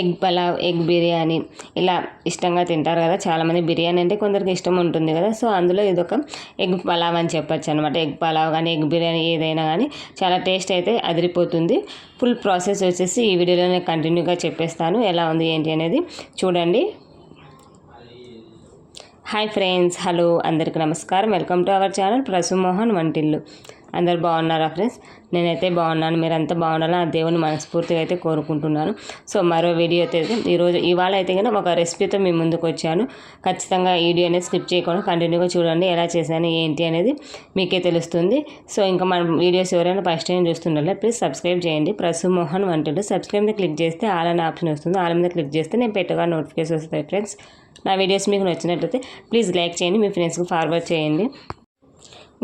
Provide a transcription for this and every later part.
Egg pulao, egg biryani ఇలా ఇష్టంగా తింటారు కదా చాలామంది. బిర్యానీ అంటే కొందరికి ఇష్టం ఉంటుంది కదా. సో అందులో ఇదొక ఎగ్ పలావ్ అని చెప్పొచ్చు అనమాట. ఎగ్ పలావ్ కానీ ఎగ్ బిర్యానీ ఏదైనా కానీ చాలా టేస్ట్ అయితే అదిరిపోతుంది. ఫుల్ ప్రాసెస్ వచ్చేసి ఈ వీడియోలో నేను కంటిన్యూగా చెప్పేస్తాను. ఎలా ఉంది ఏంటి అనేది చూడండి. హాయ్ ఫ్రెండ్స్, హలో, అందరికీ నమస్కారం. Welcome to our channel Prasumohan వంటిల్లు. అందరు బాగున్నారా ఫ్రెండ్స్? నేనైతే బాగున్నాను. మీరంతా బాగుండాలని ఆ దేవుని మనస్ఫూర్తిగా అయితే కోరుకుంటున్నాను. సో మరో వీడియో అయితే ఇవాళ అయితే కనుక ఒక రెసిపీతో మీ ముందుకు వచ్చాను. ఖచ్చితంగా ఈ వీడియో అనేది స్కిప్ చేయకుండా కంటిన్యూగా చూడండి. ఎలా చేశాను ఏంటి అనేది మీకే తెలుస్తుంది. సో ఇంకా మన వీడియోస్ ఎవరైనా ఫస్ట్ టైం చూస్తుండాలి ప్లీజ్ సబ్స్క్రైబ్ చేయండి. ప్రసుమోహన్ వంటిల్లు సబ్స్క్రైబ్ మీద క్లిక్ చేస్తే ఆల్ అనే ఆప్షన్ వస్తుంది. ఆల్ మీద క్లిక్ చేస్తే నేను పెట్టగా నోటిఫికేషన్ వస్తాయి ఫ్రెండ్స్. నా వీడియోస్ మీకు నచ్చినట్లయితే ప్లీజ్ లైక్ చేయండి, మీ ఫ్రెండ్స్కి ఫార్వర్డ్ చేయండి.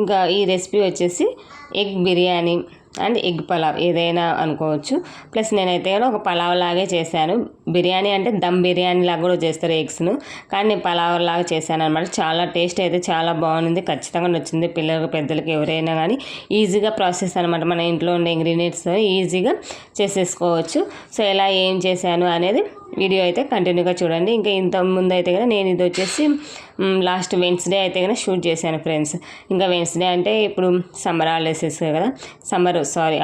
ఇంకా ఈ రెసిపీ వచ్చేసి egg biryani and egg pulao ఏదైనా అనుకోవచ్చు. ప్లస్ నేనైతే ఒక పలావ్ లాగే చేశాను. బిర్యానీ అంటే దమ్ బిర్యానీ లాగా కూడా చేస్తారు ఎగ్స్ను, కానీ నేను పలావ్ లాగా చేశాను అనమాట. చాలా టేస్ట్ అయితే చాలా బాగుంది, ఖచ్చితంగా నచ్చింది. పిల్లలకు పెద్దలకు ఎవరైనా కానీ ఈజీగా ప్రాసెస్ అనమాట. మన ఇంట్లో ఉండే ఇంగ్రీడియంట్స్తో ఈజీగా చేసేసుకోవచ్చు. సో ఎలా ఏం చేశాను అనేది వీడియో అయితే కంటిన్యూగా చూడండి. ఇంకా ఇంత ముందు అయితే కదా నేను ఇది వచ్చేసి లాస్ట్ వెన్స్డే అయితే కదా షూట్ చేశాను ఫ్రెండ్స్. ఇంకా వెన్స్డే అంటే ఇప్పుడు సమ్మర్ హాలిడేస్ కదా,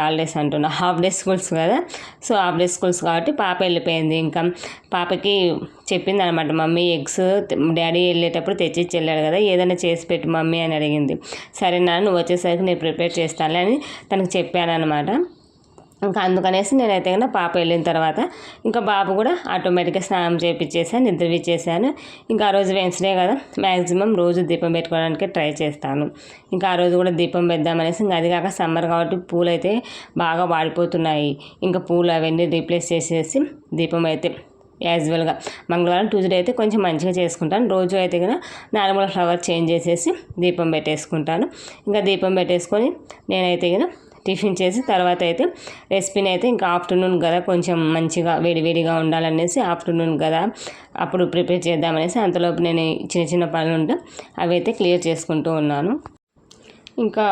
హాలిడేస్ అంటున్నా, హాఫ్ డే స్కూల్స్ కదా. సో హాఫ్ డే స్కూల్స్ కాబట్టి పాప వెళ్ళిపోయింది. ఇంకా పాపకి చెప్పింది అనమాట, మమ్మీ ఎగ్స్ డాడీ వెళ్ళేటప్పుడు తెచ్చిచ్చి వెళ్ళాడు కదా, ఏదైనా చేసి పెట్టు మమ్మీ అని అడిగింది. సరే నాన్న నువ్వు వచ్చేసరికి నేను ప్రిపేర్ చేస్తాను అని తనకు చెప్పాను అనమాట. ఇంకా అందుకనేసి నేనైతే కన్నా పాప వెళ్ళిన తర్వాత ఇంకా బాబు కూడా ఆటోమేటిక్గా స్నానం చేయించేసాను, నిద్రపిచ్చేసాను. ఇంకా ఆ రోజు వెన్స్డే కదా, మ్యాక్సిమం రోజు దీపం పెట్టుకోవడానికి ట్రై చేస్తాను. ఇంకా ఆ రోజు కూడా దీపం పెద్దామనేసి, ఇంకా అది కాక సమ్మర్ కాబట్టి పూలు అయితే బాగా వాడిపోతున్నాయి. ఇంకా పూలు అవన్నీ రీప్లేస్ చేసేసి దీపం అయితే యాజువల్గా మంగళవారం ట్యూస్డే అయితే కొంచెం మంచిగా చేసుకుంటాను. రోజు అయితే కన్నా నార్మల్ ఫ్లవర్ చేంజ్ చేసేసి దీపం పెట్టేసుకుంటాను. ఇంకా దీపం పెట్టేసుకొని నేనైతే కన్నా టిఫిన్ చేసి తర్వాత అయితే రెసిపీని అయితే ఇంకా ఆఫ్టర్నూన్ కదా కొంచెం మంచిగా వేడివేడిగా ఉండాలనేసి ఆఫ్టర్నూన్ కదా అప్పుడు ప్రిపేర్ చేద్దామనేసి అంతలోపు నేను చిన్న చిన్న పనులు ఉంటే అవి అయితే క్లియర్ చేసుకుంటూ ఉన్నాను. ఇంకా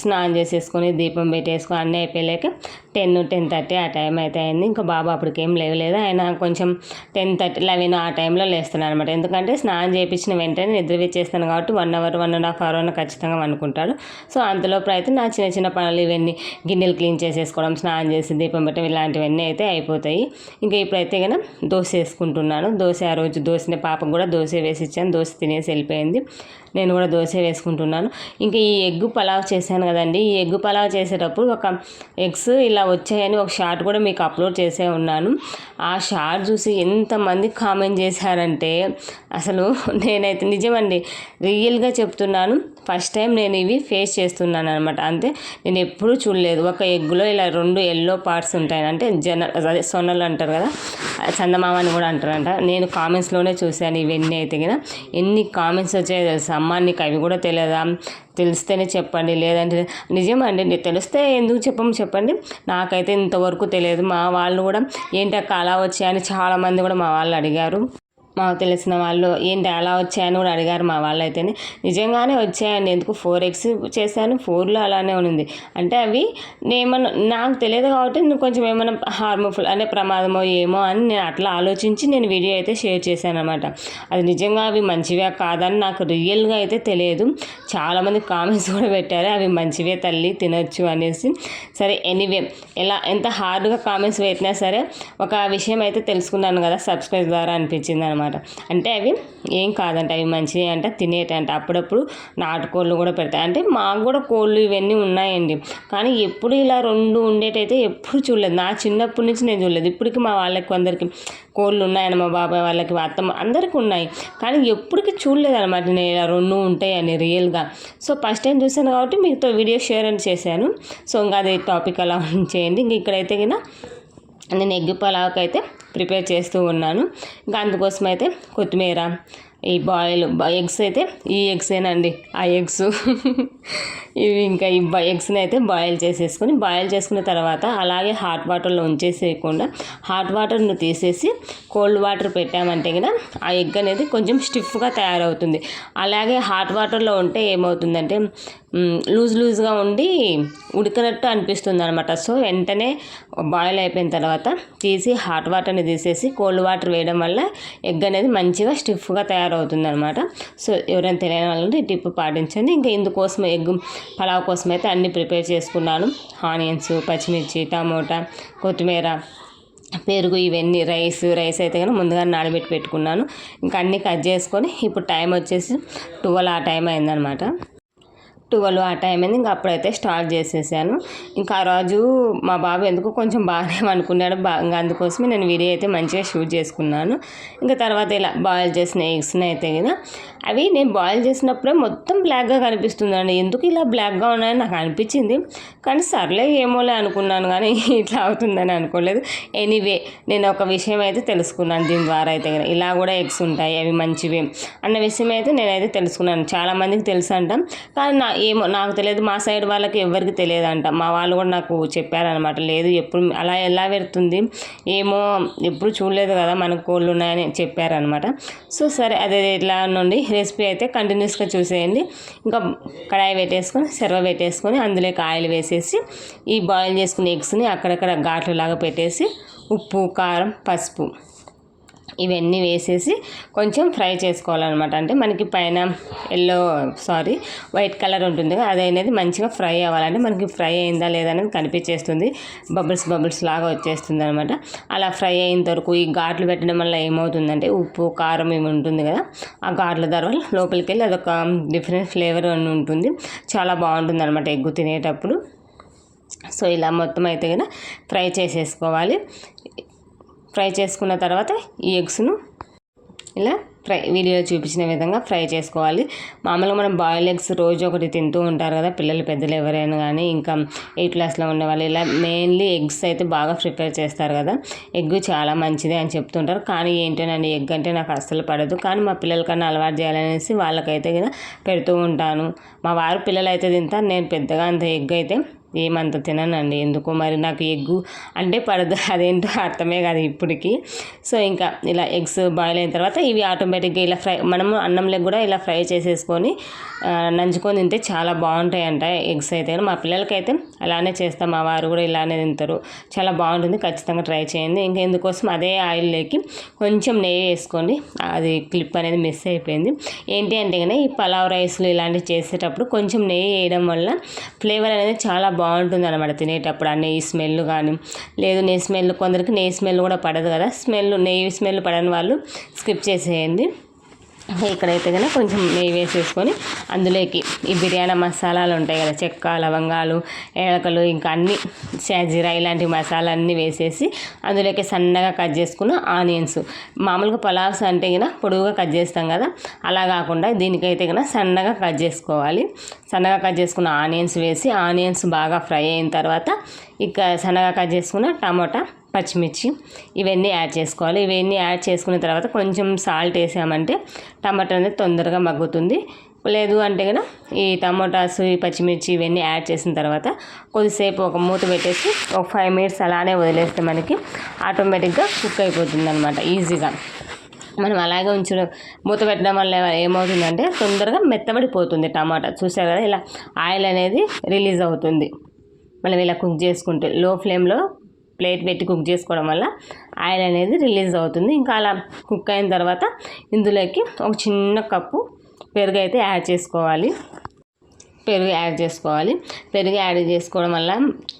స్నానం చేసేసుకొని దీపం పెట్టేసుకొని అన్నీ అయిపోయాక 10-10:30 ఆ టైం అయితే అయింది. ఇంకా బాబు అప్పటికేం లేవలేదు. ఆయన కొంచెం 10:30, 11 ఆ టైంలో లేస్తున్నాను అనమాట. ఎందుకంటే స్నానం చేయించిన వెంటనే నిద్ర వచ్చేస్తాను కాబట్టి 1 అవర్ 1.5 అవర్ ఖచ్చితంగా అనుకుంటాడు. సో అంతలోపు అయితే నా చిన్న చిన్న పనులు ఇవన్నీ గిన్నెలు క్లీన్ చేసేసుకోవడం, స్నానం చేసి దీపం పెట్టడం ఇలాంటివన్నీ అయితే అయిపోతాయి. ఇంకా ఇప్పుడైతే కనుక దోశ వేసుకుంటున్నాను. ఆ రోజు దోశని పాపకు కూడా దోశ వేసి ఇచ్చాను. దోశ తినేసి వెళ్ళిపోయింది. నేను కూడా దోశ వేసుకుంటున్నాను. ఇంకా ఈ ఎగ్ పలావ్ చేశాను కదండి. ఈ ఎగ్ పలావ్ చేసేటప్పుడు ఒక ఎగ్స్ ఇలా వచ్చాయని ఒక షార్ట్ కూడా మీకు అప్లోడ్ చేసే ఉన్నాను. ఆ షార్ట్ చూసి ఎంతమంది కామెంట్ చేశారంటే అసలు నేనైతే నిజమండి, రియల్గా చెప్తున్నాను, ఫస్ట్ టైం నేను ఇవి ఫేస్ చేస్తున్నాను అనమాట. అంతే, నేను ఎప్పుడూ చూడలేదు. ఒక ఎగ్లో ఇలా 2 ఎల్లో పార్ట్స్ ఉంటాయి, అంటే అదే సొన్నలు అంటారు కదా, చందమామ అని కూడా అంటారంట. నేను కామెంట్స్లోనే చూశాను ఇవన్నీ అయితే కదా. ఎన్ని కామెంట్స్ వచ్చాయో తెలుసా, అమ్మ నీకు అవి కూడా తెలియదా, తెలిస్తేనే చెప్పండి, లేదంటే నిజమండి తెలిస్తే ఎందుకు చెప్పండి. నాకైతే ఇంతవరకు తెలియదు. మా వాళ్ళు కూడా ఏంటి అక్క అలా వచ్చాయని చాలామంది కూడా మా వాళ్ళు అడిగారు. మాకు తెలిసిన వాళ్ళు ఏంటి అలా వచ్చాయని కూడా అడిగారు మా వాళ్ళు. అయితేనే నిజంగానే వచ్చాయండి. ఎందుకు 4 ఎగ్స్ చేశాను, 4లో అలానే ఉంది. అంటే అవి నాకు తెలియదు కాబట్టి నేను కొంచెం ఏమైనా హార్మ్ఫుల్ అనే ప్రమాదమో ఏమో అని నేను అట్లా ఆలోచించి నేను వీడియో అయితే షేర్ చేశాను అనమాట. అది నిజంగా అవి మంచివే కాదని నాకు రియల్గా అయితే తెలియదు. చాలామంది కామెంట్స్ కూడా పెట్టారు అవి మంచివే తల్లి తినొచ్చు అనేసి. సరే ఎనీవే, ఎంత హార్డ్గా కామెంట్స్ పెట్టినా సరే ఒక విషయం అయితే తెలుసుకున్నాను కదా సబ్స్క్రైబ్ ద్వారా అనిపించింది అనమాట. అంటే అవి ఏం కాదంట, అవి మంచివి అంట, తినేటంట. అప్పుడప్పుడు నాటుకోళ్ళు కూడా పెడతాయి. అంటే మాకు కూడా కోళ్ళు ఇవన్నీ ఉన్నాయండి, కానీ ఎప్పుడు ఇలా 2 ఉండేటైతే ఎప్పుడు చూడలేదు. నా చిన్నప్పటి నుంచి నేను చూడలేదు. ఇప్పటికి మా వాళ్ళకి కొందరికి కోళ్ళు ఉన్నాయని, మా బాబాయ్ వాళ్ళకి, అత్తమ్మ అందరికీ ఉన్నాయి, కానీ ఎప్పటికీ చూడలేదు అనమాట నేను ఇలా 2 ఉంటాయని రియల్గా. సో ఫస్ట్ టైం చూశాను కాబట్టి మీతో వీడియో షేర్ అని చేశాను. సో ఇంకా అది టాపిక్ అలా చేయండి. ఇంక ఇక్కడైతే కింద నేను ఎగ్ పలావ్కి అయితే ప్రిపేర్ చేస్తూ ఉన్నాను. ఇంకా అందుకోసం అయితే కొత్తిమీర, ఈ ఎగ్స్ అయితే ఈ ఎగ్సేనండి ఆ ఎగ్స్ ఇవి ఇంకా ఈ ఎగ్స్ని అయితే బాయిల్ చేసుకున్న తర్వాత అలాగే హాట్ వాటర్లో ఉంచేసేయకుండా హాట్ వాటర్ను తీసేసి కోల్డ్ వాటర్ పెట్టామంటే కదా ఆ ఎగ్ అనేది కొంచెం స్టిఫ్గా తయారవుతుంది. అలాగే హాట్ వాటర్లో ఉంటే ఏమవుతుందంటే లూజ్గా ఉండి ఉడికినట్టు అనిపిస్తుంది అనమాట. సో వెంటనే బాయిల్ అయిపోయిన తర్వాత తీసి హాట్ వాటర్ని తీసేసి కోల్డ్ వాటర్ వేయడం వల్ల ఎగ్ అనేది మంచిగా స్టిఫ్గా తయారవుతుంది అనమాట. సో ఎవరైనా తెలియని వాళ్ళు ఈ టిప్ పాటించండి. ఇంకా ఇందుకోసం ఎగ్ పలావ్ కోసం అయితే అన్నీ ప్రిపేర్ చేసుకున్నాను. ఆనియన్స్, పచ్చిమిర్చి, టమోటా, కొత్తిమీర, పెరుగు, ఇవన్నీ రైస్ అయితే కానీ ముందుగా నానబెట్టి పెట్టుకున్నాను. ఇంకా అన్నీ కట్ చేసుకొని ఇప్పుడు టైం వచ్చేసి 12 ఆ టైం అయిందనమాట. 12 ఆ టైం అయింది. ఇంకా అప్పుడైతే స్టార్ట్ చేసేసాను. ఇంకా ఆ రోజు మా బాబు ఎందుకు కొంచెం బాగానే అనుకున్నాడు. ఇంకా అందుకోసమే నేను వీడియో అయితే మంచిగా షూట్ చేసుకున్నాను. ఇంకా తర్వాత ఇలా బాయిల్ చేసిన ఎగ్స్ని అయితే కదా అవి నేను బాయిల్ చేసినప్పుడే మొత్తం బ్లాక్గా కనిపిస్తుందండి. ఎందుకు ఇలా బ్లాక్గా ఉన్నాయని నాకు అనిపించింది. కానీ సర్లే ఏమోలే అనుకున్నాను, కానీ ఇట్లా అవుతుందని అనుకోలేదు. ఎనీవే నేను ఒక విషయం అయితే తెలుసుకున్నాను దీని ద్వారా అయితే కదా ఇలా కూడా ఎగ్స్ ఉంటాయి, అవి మంచివి అన్న విషయం అయితే నేనైతే తెలుసుకున్నాను. చాలామందికి తెలుసు అంటాం, కానీ ఏమో నాకు తెలియదు. మా సైడ్ వాళ్ళకి ఎవరికి తెలియదంట. మా వాళ్ళు కూడా నాకు చెప్పారనమాట. లేదు ఎప్పుడు అలా ఎలా పెడుతుంది ఏమో ఎప్పుడు చూడలేదు కదా మనకు కోళ్ళు ఉన్నాయని చెప్పారనమాట. సో సరే అదే ఇట్లా నుండి రెసిపీ అయితే కంటిన్యూస్గా చూసేయండి. ఇంకా కడాయి పెట్టేసుకొని అందులోకి ఆయిల్ వేసేసి ఈ బాయిల్ చేసుకున్న ఎగ్స్ని అక్కడక్కడ ఘాట్లు లాగా పెట్టేసి ఉప్పు, కారం, పసుపు ఇవన్నీ వేసేసి కొంచెం ఫ్రై చేసుకోవాలన్నమాట. అంటే మనకి పైన వైట్ కలర్ ఉంటుంది కదా అది అనేది మంచిగా ఫ్రై అవ్వాలంటే మనకి ఫ్రై అయిందా లేదా అనేది కనిపించేస్తుంది. బబుల్స్ లాగా వచ్చేస్తుంది అనమాట. అలా ఫ్రై అయిన వరకు ఈ ఘాట్లు పెట్టడం వల్ల ఏమవుతుందంటే ఉప్పు, కారం ఏమి ఉంటుంది కదా ఆ ఘాట్ల ద్వారా లోపలికి వెళ్ళి అదొక డిఫరెంట్ ఫ్లేవర్ అని ఉంటుంది. చాలా బాగుంటుంది అనమాట ఎగ్గు తినేటప్పుడు. సో ఇలా మొత్తం అయితే కదా ఫ్రై చేసేసుకోవాలి. ఫ్రై చేసుకున్న తర్వాత ఈ ఎగ్స్ను ఇలా వీడియోలో చూపించిన విధంగా ఫ్రై చేసుకోవాలి. మామూలుగా మనం బాయిల్ ఎగ్స్ రోజు ఒకటి తింటూ ఉంటారు కదా పిల్లలు, పెద్దలు ఎవరైనా కానీ, ఇంకా 8th క్లాస్లో ఉండేవాళ్ళు ఇలా మెయిన్లీ ఎగ్స్ అయితే బాగా ప్రిపేర్ చేస్తారు కదా. ఎగ్ చాలా మంచిది అని చెప్తుంటారు, కానీ ఏంటోనండి ఎగ్ అంటే నాకు అస్సలు పడదు. కానీ మా పిల్లలకన్నా అలవాటు చేయాలనేసి వాళ్ళకైతే కదా పెడుతూ ఉంటాను. మా వారు పిల్లలు అయితే తింటారు, నేను పెద్దగా అంత ఎగ్ అయితే ఏమంత తిననండి. ఎందుకో మరి నాకు ఎగ్గు అంటే పడదు, అదేంటో అర్థమే కాదు ఇప్పటికి. సో ఇంకా ఇలా ఎగ్స్ బాయిల్ అయిన తర్వాత ఇవి ఆటోమేటిక్గా ఇలా మనము అన్నంలోకి కూడా ఇలా ఫ్రై చేసేసుకొని నంచుకొని తింటే చాలా బాగుంటాయంట ఎగ్స్ అయితే. మా పిల్లలకైతే అలానే చేస్తాం, మా వారు కూడా ఇలానే తింటారు. చాలా బాగుంటుంది, ఖచ్చితంగా ట్రై చేయండి. ఇంకా ఇందుకోసం అదే ఆయిల్లోకి కొంచెం నెయ్యి వేసుకోండి. అది క్లిప్ అనేది మిస్ అయిపోయింది. ఏంటి అంటే కానీ ఈ పలావ్ రైస్లు ఇలాంటివి చేసేటప్పుడు కొంచెం నెయ్యి వేయడం వల్ల ఫ్లేవర్ అనేది చాలా బాగుంటుంది అనమాట తినేటప్పుడు. ఆ నెయ్యి స్మెల్ కానీ లేదు నెయ్యి స్మెల్, కొందరికి నెయ్యి స్మెల్ కూడా పడదు కదా, నెయ్యి స్మెల్ పడని వాళ్ళు స్కిప్ చేసేయండి. ఇక్కడైతే కనుక కొంచెం నెయ్యి వేసేసుకొని అందులోకి ఈ బిర్యానీ మసాలాలు ఉంటాయి కదా, చెక్క, లవంగాలు, ఏలకలు, ఇంకా అన్నీ షాజీరా ఇలాంటి మసాలా అన్నీ వేసేసి అందులోకి సన్నగా కట్ చేసుకున్న ఆనియన్స్. మామూలుగా పలావ్స్ అంటే కనుక పొడుగుగా కట్ చేస్తాం కదా, అలా కాకుండా దీనికైతే కనుక సన్నగా కట్ చేసుకోవాలి. సన్నగా కట్ చేసుకున్న ఆనియన్స్ వేసి ఆనియన్స్ బాగా ఫ్రై అయిన తర్వాత ఇక సన్నగా కట్ చేసుకున్న టమోటా, పచ్చిమిర్చి ఇవన్నీ యాడ్ చేసుకోవాలి. ఇవన్నీ యాడ్ చేసుకున్న తర్వాత కొంచెం సాల్ట్ వేసామంటే టమాటా అనేది తొందరగా మగ్గుతుంది. లేదు అంటే కనుక ఈ టమోటాస్, ఈ పచ్చిమిర్చి ఇవన్నీ యాడ్ చేసిన తర్వాత కొద్దిసేపు ఒక మూత పెట్టేసి ఒక 5 minutes అలానే వదిలేస్తే మనకి ఆటోమేటిక్గా కుక్ అయిపోతుంది అనమాట ఈజీగా. మనం అలాగే మూత పెట్టడం వల్ల ఏమవుతుందంటే తొందరగా మెత్తబడిపోతుంది టమాటా. చూసారు కదా ఇలా ఆయిల్ అనేది రిలీజ్ అవుతుంది. మనం ఇలా కుక్ చేసుకుంటే లో ఫ్లేమ్లో ప్లేట్ పెట్టి కుక్ చేసుకోవడం వల్ల ఆయిల్ అనేది రిలీజ్ అవుతుంది. ఇంకా అలా కుక్ అయిన తర్వాత ఇందులోకి ఒక చిన్న కప్పు పెరుగు అయితే యాడ్ చేసుకోవాలి. పెరుగు యాడ్ చేసుకోవడం వల్ల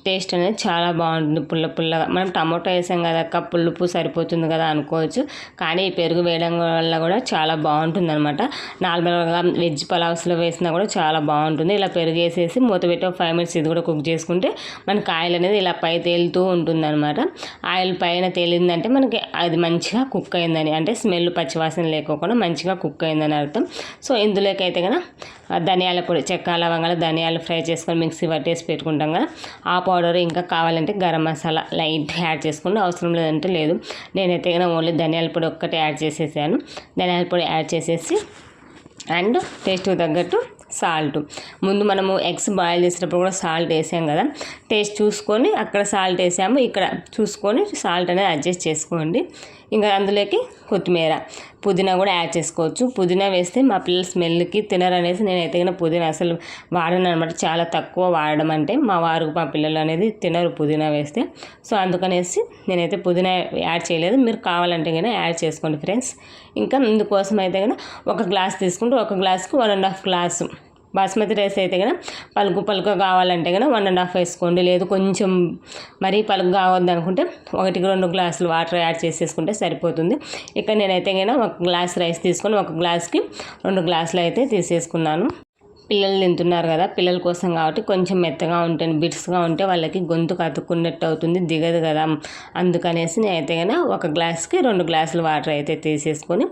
టేస్ట్ అనేది చాలా బాగుంటుంది, పుల్లగా. మనం టమోటా వేసాం కదా, పులుపు సరిపోతుంది కదా అనుకోవచ్చు, కానీ ఈ పెరుగు వేయడం వల్ల కూడా చాలా బాగుంటుంది అనమాట. నార్మల్గా వెజ్ పలావ్స్లో వేసినా కూడా చాలా బాగుంటుంది. ఇలా పెరుగు వేసేసి మూత పెట్టి ఒక 5 minutes ఇది కూడా కుక్ చేసుకుంటే మనకి ఆయిల్ అనేది ఇలా పై తేలుతూ ఉంటుంది అనమాట. ఆయిల్ పైన తేలిందంటే మనకి అది మంచిగా కుక్ అయిందని, అంటే స్మెల్ పచ్చివాసన లేకోకుండా మంచిగా కుక్ అయిందని అర్థం. సో ఇందులోకి అయితే కనుక ధనియాల పొడి, చెక్క, లవంగా, పెట్టుకుంటాం కదా, ధనియాలు ఫ్రై చేసుకొని మిక్సీ పట్టేసి పెట్టుకుంటాం కదా, ఆ పౌడర్ ఇంకా కావాలంటే గరం మసాలా లైట్ యాడ్ చేసుకుంటే అవసరం లేదంటే లేదు. నేనైతే ఓన్లీ ధనియాల పొడి ఒక్కటే యాడ్ చేసేసాను. ధనియాల పొడి యాడ్ చేసేసి అండ్ టేస్ట్కి తగ్గట్టు సాల్ట్. ముందు మనము ఎగ్స్ బాయిల్ చేసేటప్పుడు కూడా సాల్ట్ వేసాం కదా, టేస్ట్ చూసుకొని అక్కడ సాల్ట్ వేసాము, ఇక్కడ చూసుకొని సాల్ట్ అనేది అడ్జస్ట్ చేసుకోండి. ఇంకా అందులోకి కొత్తిమీర, పుదీనా కూడా యాడ్ చేసుకోవచ్చు. పుదీనా వేస్తే మా పిల్లల స్మెల్కి తినరనేసి నేనైతే పుదీనా అసలు వాడను అనమాట. చాలా తక్కువ వాడడం, అంటే మా వారు మా పిల్లలు అనేది తినరు పుదీనా వేస్తే. సో అందుకనేసి నేనైతే పుదీనా యాడ్ చేయలేదు. మీరు కావాలంటే కనుక యాడ్ చేసుకోండి ఫ్రెండ్స్. ఇంకా ఇందుకోసం అయితే కనుక ఒక గ్లాస్ తీసుకుంటే ఒక గ్లాస్కి 1.5 గ్లాసు బాస్మతి రైస్ అయితే కనుక పలుకు కావాలంటే కనుక 1.5 వేసుకోండి. లేదు కొంచెం మరీ పలుకు కావద్దు అనుకుంటే 1-2 గ్లాసులు వాటర్ యాడ్ చేసేసుకుంటే సరిపోతుంది. ఇక్కడ నేనైతే కనుక 1 గ్లాస్ రైస్ తీసుకొని 1 గ్లాస్కి 2 గ్లాసులు అయితే తీసేసుకున్నాను. పిల్లలు తింటున్నారు కదా, పిల్లల కోసం కాబట్టి కొంచెం మెత్తగా ఉంటే బిట్స్గా ఉంటే వాళ్ళకి గొంతుకు అతుక్కున్నట్టు అవుతుంది, దిగదు కదా. అందుకనేసి నేనైతే కనుక 1 గ్లాస్కి 2 గ్లాసులు వాటర్ అయితే తీసేసుకొని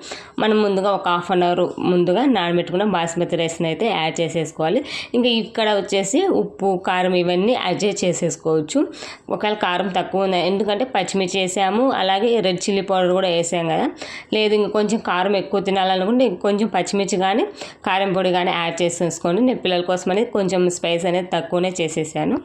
మనం ముందుగా ఒక హాఫ్ అన్ అవర్ ముందుగా నానబెట్టుకున్న బాస్మతి రైస్ని అయితే యాడ్ చేసేసుకోవాలి. ఇంకా ఇక్కడ వచ్చేసి ఉప్పు కారం ఇవన్నీ అడ్జస్ట్ చేసేసుకోవచ్చు. ఒకవేళ కారం తక్కువ ఉంది, ఎందుకంటే పచ్చిమిర్చి వేసాము, అలాగే రెడ్ చిల్లీ పౌడర్ కూడా వేసాం కదా. లేదు ఇంకా కొంచెం కారం ఎక్కువ తినాలనుకుంటే కొంచెం పచ్చిమిర్చి కానీ కారం పొడి కానీ యాడ్ చేసేసుకోండి. నేను పిల్లల కోసం అనేది కొంచెం స్పైస్ అనేది తక్కువనే చేసేసాను,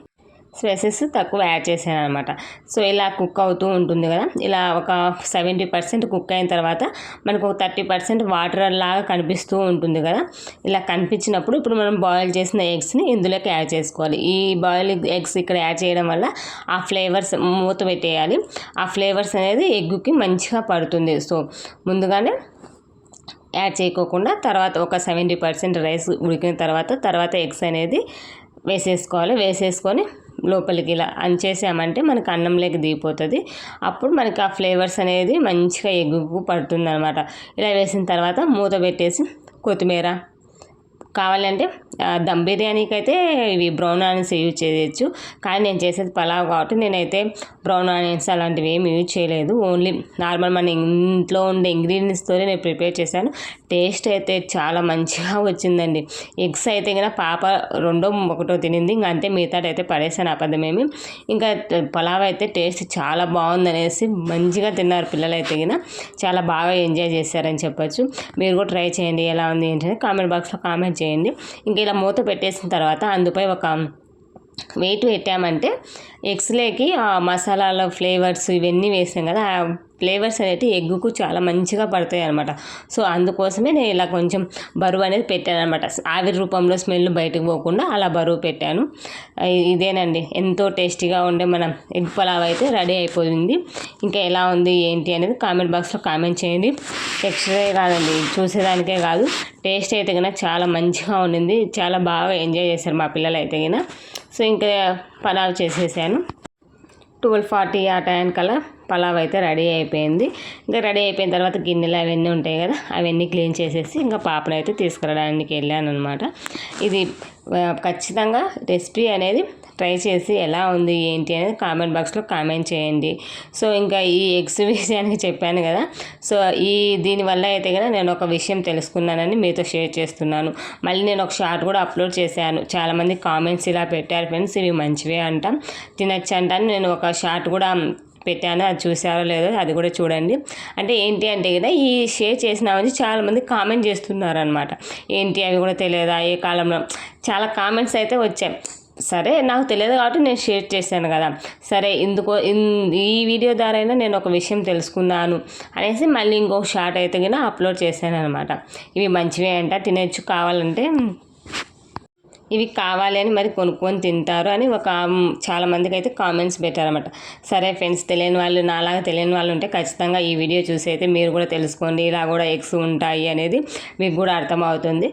స్పైసెస్ తక్కువ యాడ్ చేశాను అనమాట. సో ఇలా కుక్ అవుతూ ఉంటుంది కదా, ఇలా ఒక 70% కుక్ అయిన తర్వాత మనకు ఒక 30% వాటర్ లాగా కనిపిస్తూ ఉంటుంది కదా. ఇలా కనిపించినప్పుడు ఇప్పుడు మనం బాయిల్ చేసిన ఎగ్స్ని ఇందులోకి యాడ్ చేసుకోవాలి. ఈ బాయిల్ ఎగ్స్ ఇక్కడ యాడ్ చేయడం వల్ల ఆ ఫ్లేవర్స్ మూత పెట్టేయాలి, ఆ ఫ్లేవర్స్ అనేది ఎగ్గుకి మంచిగా పడుతుంది. సో ముందుగానే యాడ్ చేయకోకుండా తర్వాత ఒక 70% రైస్ ఉడికిన తర్వాత ఎగ్స్ అనేది వేసేసుకొని లోపలికి ఇలా అంచేసామంటే మనకు అన్నంలోకి దిగిపోతుంది. అప్పుడు మనకి ఆ ఫ్లేవర్స్ అనేది మంచిగా ఎగ్గుకు పడుతుంది అనమాట. ఇలా వేసిన తర్వాత మూత పెట్టేసి కొత్తిమీర, కావాలంటే దమ్ బిర్యానీకి అయితే ఇవి బ్రౌన్ ఆనియన్స్ యూజ్ చేయొచ్చు, కానీ నేను చేసేది పలావ్ కాబట్టి నేనైతే బ్రౌన్ ఆనియన్స్ అలాంటివి ఏమి యూజ్ చేయలేదు. ఓన్లీ నార్మల్ మన ఇంట్లో ఉండే ఇంగ్రీడియంట్స్తోనే నేను ప్రిపేర్ చేశాను. టేస్ట్ అయితే చాలా మంచిగా వచ్చిందండి. ఎగ్స్ అయితే కనుక పాప 2-1 తినింది, ఇంకా అంతే, మిగతాది అయితే పడేసాను అబద్ధమేమి. ఇంకా పలావ్ అయితే టేస్ట్ చాలా బాగుందనేసి మంచిగా తిన్నారు పిల్లలు అయితే కనుక, చాలా బాగా ఎంజాయ్ చేశారని చెప్పొచ్చు. మీరు కూడా ట్రై చేయండి, ఎలా ఉంది ఏంటంటే కామెంట్ బాక్స్లో కామెంట్ చేయండి. ఇంకా ఇలా మూత పెట్టేసిన తర్వాత అందుపై ఒక వెయిట్ పెట్టామంటే ఎగ్స్లోకి ఆ మసాలాల ఫ్లేవర్స్ ఇవన్నీ వేసాం కదా, ఆ ఫ్లేవర్స్ అనేవి ఎగ్గుకు చాలా మంచిగా పడతాయి అనమాట. సో అందుకోసమే నేను ఇలా కొంచెం బరువు అనేది పెట్టాను అనమాట, ఆవిరి రూపంలో స్మెల్ బయటకు పోకుండా అలా బరువు పెట్టాను. ఇదేనండి ఎంతో టేస్టీగా ఉండే మన ఎగ్ పలావ్ అయితే రెడీ అయిపోయింది. ఇంకా ఎలా ఉంది ఏంటి అనేది కామెంట్ బాక్స్లో కామెంట్ చేయండి. టెక్స్చరే కాదండి, చూసేదానికే కాదు, టేస్ట్ అయితే కనుక చాలా మంచిగా ఉండింది. చాలా బాగా ఎంజాయ్ చేశారు మా పిల్లలు అయితే కనుక. సో ఇంకా పలావ్ చేసేసాను. 12:40 ఆ టైంకల్లా పలావ్ అయితే రెడీ అయిపోయింది. ఇంకా రెడీ అయిపోయిన తర్వాత గిన్నెలు అవన్నీ ఉంటాయి కదా, అవన్నీ క్లీన్ చేసేసి ఇంకా పాపను అయితే తీసుకురావడానికి వెళ్ళాను అనమాట. ఇది ఖచ్చితంగా రెసిపీ అనేది ట్రై చేసి ఎలా ఉంది ఏంటి అనేది కామెంట్ బాక్స్లో కామెంట్ చేయండి. సో ఇంకా ఈ ఎగ్స్ విషయానికి చెప్పాను కదా, సో దీనివల్ల అయితే కదా నేను ఒక విషయం తెలుసుకున్నానని మీతో షేర్ చేస్తున్నాను. మళ్ళీ నేను ఒక షార్ట్ కూడా అప్లోడ్ చేశాను, చాలామంది కామెంట్స్ ఇలా పెట్టారు ఫ్రెండ్స్, ఇవి మంచివే అంటాం, తినచ్చు అంటాను. నేను ఒక షార్ట్ కూడా పెట్టాను, అది చూసారో లేదో అది కూడా చూడండి. అంటే ఏంటి అంటే కదా, ఈ షేర్ చేసినామని చాలామంది కామెంట్ చేస్తున్నారు అనమాట. ఏంటి అవి కూడా తెలియదా ఏ కాలంలో, చాలా కామెంట్స్ అయితే వచ్చాయి. సరే నాకు తెలియదు కాబట్టి నేను షేర్ చేశాను కదా, సరే ఈ వీడియో ద్వారా అయినా నేను ఒక విషయం తెలుసుకున్నాను అనేసి మళ్ళీ ఇంకొక షార్ట్ అయితే కన్నా అప్లోడ్ చేశాను అనమాట. ఇవి మంచివే అంట, తినచ్చు, కావాలంటే ఇవి కావాలి అని మరి కొనుక్కొని తింటారు అని చాలామందికి అయితే కామెంట్స్ పెట్టారన్నమాట. సరే ఫ్రెండ్స్, తెలియని వాళ్ళు నాలాగా తెలియని వాళ్ళు ఉంటే ఖచ్చితంగా ఈ వీడియో చూసి అయితే మీరు కూడా తెలుసుకోండి, ఇలా కూడా ఎగ్స్ ఉంటాయి అనేది మీకు కూడా అర్థమవుతుంది.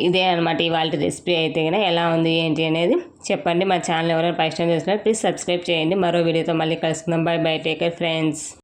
ఇదే అనమాట ఇవాళ రెసిపీ అయితే కనుక ఎలా ఉంది ఏంటి అనేది చెప్పండి. మా ఛానల్ ఎవరైనా ఫస్ట్ టైం చూసినా ప్లీజ్ సబ్స్క్రైబ్ చేయండి. మరో వీడియోతో మళ్ళీ కలుసుకుందాం. By by, take care friends.